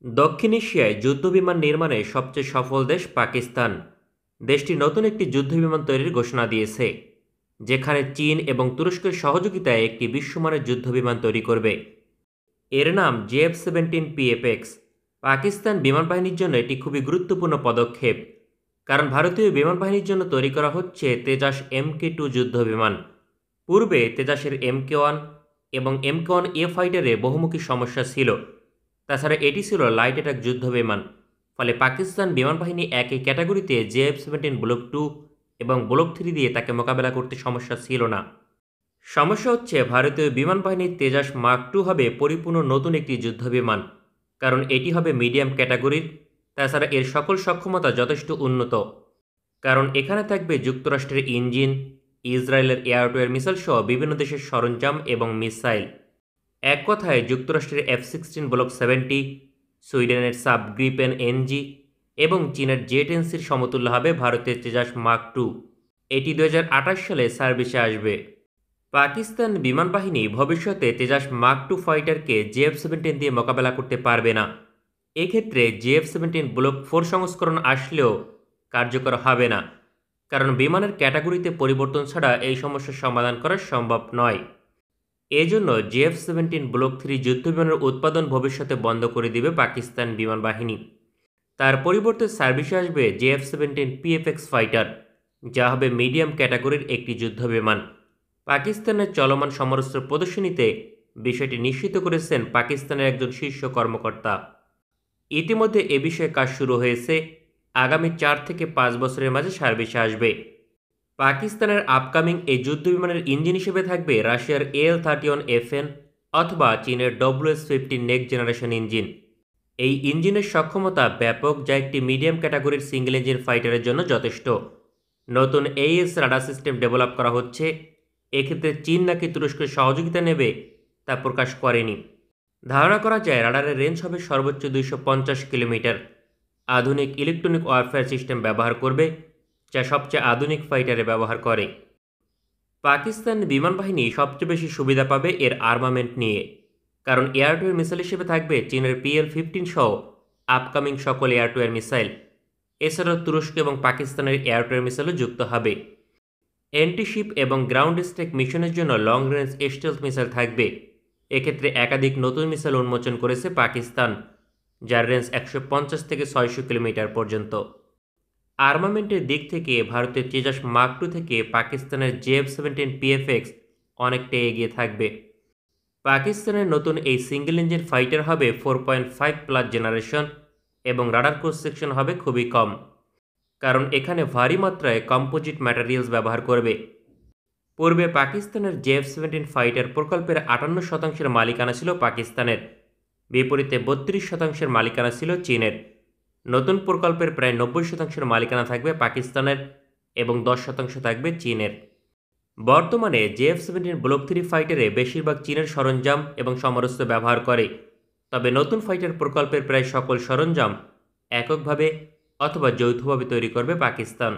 দক্ষিণ এশিয়ায় যুদ্ধবিমান নির্মাণে সবচেয়ে সফল দেশ পাকিস্তান। দেশটি নতুন একটি যুদ্ধবিমান তৈরির ঘোষণা দিয়েছে, যেখানে চীন এবং তুরস্কের সহযোগিতায় একটি বিশ্বমানের যুদ্ধবিমান তৈরি করবে। এর নাম JF-17 PFX। পাকিস্তান বিমান বাহিনীর জন্য এটি খুবই গুরুত্বপূর্ণ পদক্ষেপ, কারণ ভারতীয় বিমান বাহিনীর জন্য তৈরি করা হচ্ছে তেজাস MK2 যুদ্ধবিমান। পূর্বে তেজাসের MK1 এবং MK1A ফাইটারে বহুমুখী সমস্যা ছিল। তাছাড়া এটি ছিল লাইট অ্যাটাক যুদ্ধবিমান। ফলে পাকিস্তান বিমান বাহিনী একই ক্যাটাগরিতে JF-17 ব্লক 2 এবং ব্লক 3 দিয়ে তাকে মোকাবেলা করতে সমস্যা ছিল না। সমস্যা হচ্ছে ভারতীয় বিমান বাহিনীর তেজাস মার্ক 2 হবে পরিপূর্ণ নতুন একটি যুদ্ধবিমান, কারণ এটি হবে মিডিয়াম ক্যাটাগরির। তাছাড়া এর সকল সক্ষমতা যথেষ্ট উন্নত, কারণ এখানে থাকবে যুক্তরাষ্ট্রের ইঞ্জিন, ইসরায়েলের এয়ার টু এয়ার মিসাইল সহ বিভিন্ন দেশের সরঞ্জাম এবং মিসাইল। এক কথায় যুক্তরাষ্ট্রের F-16 ব্লক 70, সুইডেনের সাব গ্রিপেন NG এবং চীনের জেট-NC'র সমতুল্য হবে ভারতের তেজাস মার্ক 2। এটি 2028 সালে সার্ভিসে আসবে। পাকিস্তান বিমান বাহিনী ভবিষ্যতে তেজাস মার্ক 2 ফাইটারকে JF-17 দিয়ে মোকাবেলা করতে পারবে না। এক্ষেত্রে JF-17 ব্লক 4 সংস্করণ আসলেও কার্যকর হবে না, কারণ বিমানের ক্যাটাগরিতে পরিবর্তন ছাড়া এই সমস্যার সমাধান করা সম্ভব নয়। এজন্য JF-17 ব্লক 3 যুদ্ধবিমানের উৎপাদন ভবিষ্যতে বন্ধ করে দিবে পাকিস্তান বিমান বাহিনী। তার পরিবর্তে সার্ভিসে আসবে JF-17 PFX ফাইটার, যা হবে মিডিয়াম ক্যাটাগরির একটি যুদ্ধবিমান। পাকিস্তানের চলমান সমরাস্ত্র প্রদর্শনীতে বিষয়টি নিশ্চিত করেছেন পাকিস্তানের একজন শীর্ষ কর্মকর্তা। ইতিমধ্যে এ বিষয়ে কাজ শুরু হয়েছে। আগামী 4 থেকে 5 বছরের মাঝে সার্ভিসে আসবে। পাকিস্তানের আপকামিং এই যুদ্ধবিমানের ইঞ্জিন হিসেবে থাকবে রাশিয়ার AL-31FN অথবা চীনের WS-50 নেক্সট জেনারেশন ইঞ্জিন। এই ইঞ্জিনের সক্ষমতা ব্যাপক, যা একটি মিডিয়াম ক্যাটাগরির সিঙ্গেল ইঞ্জিন ফাইটারের জন্য যথেষ্ট। নতুন AES রাডার সিস্টেম ডেভেলপ করা হচ্ছে। এক্ষেত্রে চীন নাকি তুরস্কের সহযোগিতা নেবে তা প্রকাশ করেনি। ধারণা করা যায় রাডারের রেঞ্জ হবে সর্বোচ্চ 250 কিলোমিটার। আধুনিক ইলেকট্রনিক ওয়ারফেয়ার সিস্টেম ব্যবহার করবে, যা সবচেয়ে আধুনিক ফাইটারে ব্যবহার করে। পাকিস্তান বিমান বাহিনী সবচেয়ে বেশি সুবিধা পাবে এর আর্মামেন্ট নিয়ে, কারণ এয়ার টু এয়ার মিসাইল হিসেবে থাকবে চীনের PL-15 সহ আপকামিং সকল এয়ার টু এয়ার মিসাইল। এছাড়াও তুরস্ক এবং পাকিস্তানের এয়ার টু এয়ার মিসাইলও যুক্ত হবে। অ্যান্টিশিপ এবং গ্রাউন্ড স্ট্রাইক মিশনের জন্য লং রেঞ্জ স্টেলথ মিসাইল থাকবে। এক্ষেত্রে একাধিক নতুন মিসাইল উন্মোচন করেছে পাকিস্তান, যার রেঞ্জ 150 থেকে 600 কিলোমিটার পর্যন্ত। আর্মামেন্টের দিক থেকে ভারতের তেজাস মার্ক 2 থেকে পাকিস্তানের JF-17 PFX অনেকটা এগিয়ে থাকবে। পাকিস্তানের নতুন এই সিঙ্গেল ইঞ্জিন ফাইটার হবে 4.5 প্লাস জেনারেশন এবং রাডার ক্রস সেকশন হবে খুবই কম, কারণ এখানে ভারী মাত্রায় কম্পোজিট ম্যাটেরিয়ালস ব্যবহার করবে। পূর্বে পাকিস্তানের JF-17 ফাইটার প্রকল্পের 58% মালিকানা ছিল পাকিস্তানের, বিপরীতে 32% মালিকানা ছিল চীনের। নতুন প্রকল্পের প্রায় 90% মালিকানা থাকবে পাকিস্তানের এবং 10% থাকবে চীনের। বর্তমানে JF-17 ব্লক 3 ফাইটারে বেশিরভাগ চীনের সরঞ্জাম এবং সমরাস্ত্র ব্যবহার করে, তবে নতুন ফাইটার প্রকল্পের প্রায় সকল সরঞ্জাম এককভাবে অথবা যৌথভাবে তৈরি করবে পাকিস্তান।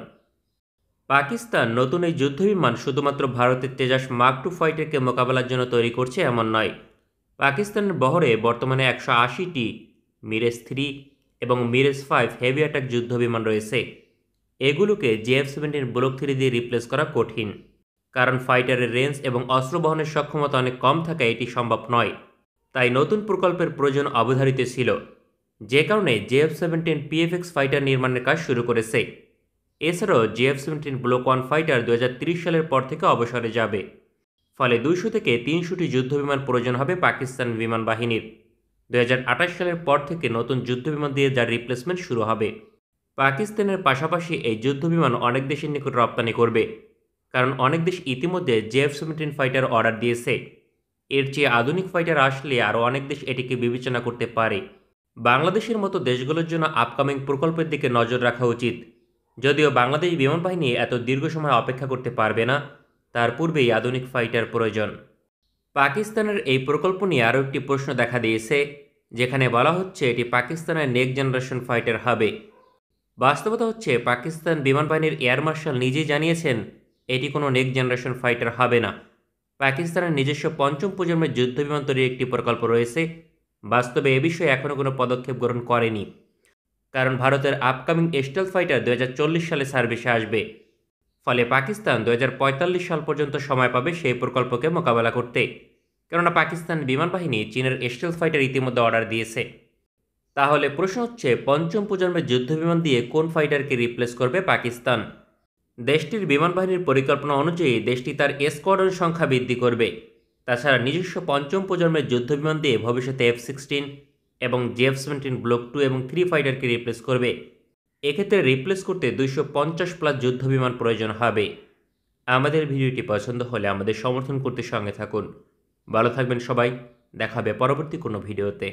পাকিস্তান নতুন এই যুদ্ধবিমান শুধুমাত্র ভারতের তেজাস মার্ক 2 ফাইটারকে মোকাবেলার জন্য তৈরি করছে এমন নয়। পাকিস্তানের বহরে বর্তমানে 180টি মিরেজ 3 এবং মিরেজ 5 হেভি অ্যাটাক যুদ্ধবিমান রয়েছে। এগুলোকে JF-17 ব্লক 3 দিয়ে রিপ্লেস করা কঠিন, কারণ ফাইটারের রেঞ্জ এবং অস্ত্র বহনের সক্ষমতা অনেক কম থাকায় এটি সম্ভব নয়। তাই নতুন প্রকল্পের প্রয়োজন অবধারিত ছিল, যে কারণে JF-17 PFX ফাইটার নির্মাণের কাজ শুরু করেছে। এছাড়াও JF-17 ব্লক 1 ফাইটার 2030 সালের পর থেকে অবসরে যাবে। ফলে 200 থেকে 300টি যুদ্ধবিমান প্রয়োজন হবে পাকিস্তান বিমান বাহিনীর। 2028 সালের পর থেকে নতুন যুদ্ধবিমান দিয়ে যার রিপ্লেসমেন্ট শুরু হবে। পাকিস্তানের পাশাপাশি এই যুদ্ধবিমান অনেক দেশের নিকট রপ্তানি করবে, কারণ অনেক দেশ ইতিমধ্যে JF-17 ফাইটার অর্ডার দিয়েছে। এর চেয়ে আধুনিক ফাইটার আসলে আরও অনেক দেশ এটিকে বিবেচনা করতে পারে। বাংলাদেশের মতো দেশগুলোর জন্য আপকামিং প্রকল্পের দিকে নজর রাখা উচিত। যদিও বাংলাদেশ বিমান বাহিনী এত দীর্ঘ সময় অপেক্ষা করতে পারবে না, তার পূর্বেই আধুনিক ফাইটার প্রয়োজন। পাকিস্তানের এই প্রকল্প নিয়ে আরও একটি প্রশ্ন দেখা দিয়েছে, যেখানে বলা হচ্ছে এটি পাকিস্তানের নেক্সট জেনারেশন ফাইটার হবে। বাস্তবতা হচ্ছে পাকিস্তান বিমান বাহিনীর এয়ার মার্শাল নিজেই জানিয়েছেন এটি কোনো নেক্সট জেনারেশন ফাইটার হবে না। পাকিস্তানের নিজস্ব পঞ্চম প্রজন্মের যুদ্ধবিমান তৈরির একটি প্রকল্প রয়েছে, বাস্তবে এ বিষয়ে এখনও কোনো পদক্ষেপ গ্রহণ করেনি, কারণ ভারতের আপকামিং স্টেলথ ফাইটার 2040 সালে সার্ভিসে আসবে। ফলে পাকিস্তান 2045 সাল পর্যন্ত সময় পাবে সেই প্রকল্পকে মোকাবেলা করতে, কেননা পাকিস্তান বিমান বাহিনী চীনের স্টেলথ ফাইটার ইতিমধ্যে অর্ডার দিয়েছে। তাহলে প্রশ্ন হচ্ছে, পঞ্চম প্রজন্মের যুদ্ধবিমান দিয়ে কোন ফাইটারকে রিপ্লেস করবে পাকিস্তান? দেশটির বিমান বাহিনীর পরিকল্পনা অনুযায়ী দেশটি তার স্কোয়াড্রন সংখ্যা বৃদ্ধি করবে। তাছাড়া নিজস্ব পঞ্চম প্রজন্মের যুদ্ধবিমান দিয়ে ভবিষ্যতে F-16 এবং JF-17 ব্লক 2 এবং 3 ফাইটারকে রিপ্লেস করবে। এক্ষেত্রে রিপ্লেস করতে 250+ যুদ্ধবিমান প্রয়োজন হবে। আমাদের ভিডিওটি পছন্দ হলে আমাদের সমর্থন করতে সঙ্গে থাকুন। ভালো থাকবেন সবাই, দেখা হবে পরবর্তী কোনো ভিডিওতে।